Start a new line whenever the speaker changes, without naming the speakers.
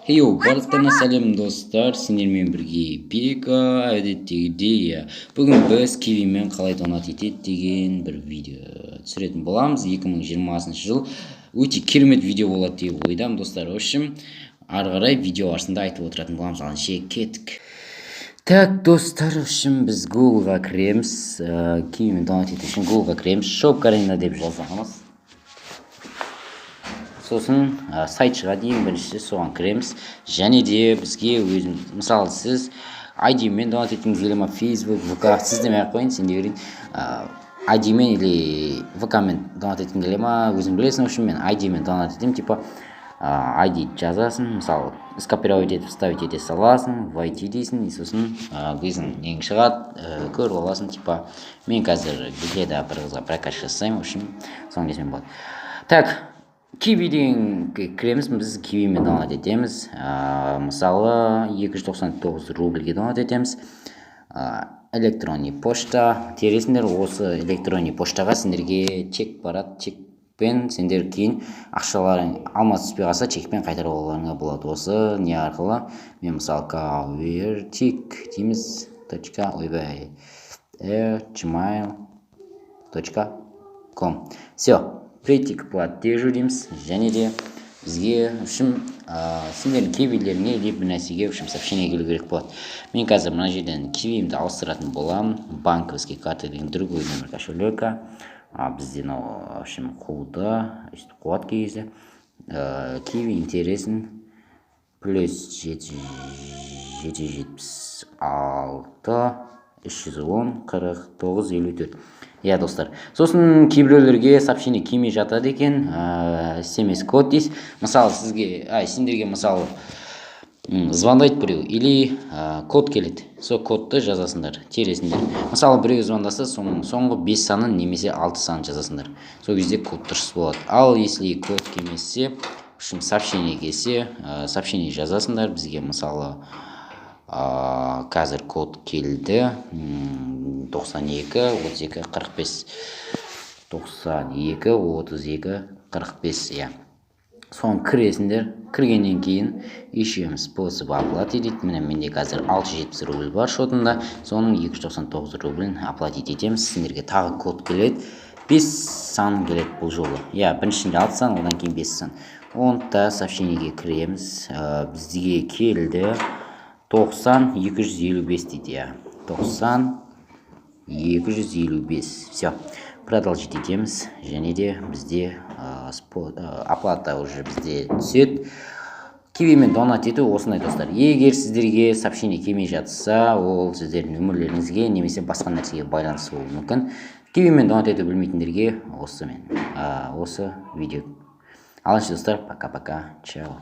Хейо, барлықтарына сәлем достар, сендермен бірге Пека, әдеттегідей, бүгін біз кивимен қалай донат етеді деген бір видео түсіретін боламыз. 2020 жыл өте керемет видео болады деп ойдам достар. Үшін ары қарай видео арасында айтып отыратын боламыз. Алынше кеттік. Так, достар, үшін біз Google-ға кіреміз. Кивимен донат ету үшін Google-ға кіреміз. Shop Arena деп жазамыз. Сосын сайтшыға дейін бірінші соған кіреміз. Және де бізге өзіміз, мысалы сіз ID-мен донат еткіңіз келе ма, Facebook, VK, сіз демей ақ қойын, сенде берейін. ID-мен или VK-мен донат еткің келе ма, өзің білесің. Үшін мен ID-мен донат етем, типа ID жазасың, мысалы скопировать етіп вставить ете саласың, войти дейсің, и сосын өзің нең шығады, көріп аласың. Типа мен қазір геда бір қызға прокат жасаймын, үшін соны десем болады. Так, кивиден кіреміз, біз кивимен донат етеміз. Мысалы 299 рубльге донат етеміз. Электронный почта тересіңдер, осы электронный поштаға сендерге чек барады. Чекпен сендер кейін ақшаларың алмас түспей қалса, чекпен қайтарып алуларыңа болады. Осы не арқылы мен мысалы convertik дейміз gmail.com. Все. Прийти к платежу дейміз. Және де бізге үшін сендердің кивилеріңе либо нәрсеге үшін сообщение келу керек болады. Мен қазір мына жерден кивимді ауыстыратын болам. Банковский карта деген другой номер кошелека. Бізде в общем қуды қуат кезде. Киви интересін плюс 776 310 49 54. Я, достар. Сосын кейбіреулерге сообщение келмей жатады екен, SMS код дейсіз. Мысалы сізге, сендерге мысалы звондайды біреу или код келеді. Сол кодты жазасыңдар, тересіңдер. Мысалы біреу звондаса, соның соңғы 5 санын немесе 6 санын жазасыңдар. Сол кезде код дұрыс болады. Ал если код келмесе, үшін сообщение келсе, сообщение жазасыңдар. Бізге мысалы қазір код келді 92 32 45 92 32 45. Я соны кіресіңдер. Кіргеннен кейін ищем способ оплаты дейді. Міне менде қазір 670 рубль бар шотында. Соның 299 рублін оплатить етеміз. Сендерге тағы код келеді. 5 сан келеді бұл жолы. Я біріншінде 6 сан, одан кейін 5 сан. Онда сообщениеге кіреміз. Бізге келді 90 255 дейді. 90 255. Все. Продолжить етеміз. Және де бізде оплата уже бізде түседі. Кивимен донат ету осындай, достар. Егер сіздерге сообщение келмей жатса, ол сіздердің нөмірлеріңізге немесе басқа нәрсеге байланысты болуы мүмкін. Кивимен донат ету білмейтіндерге осы видео. Алыншы, достар, пока-пока. Чао.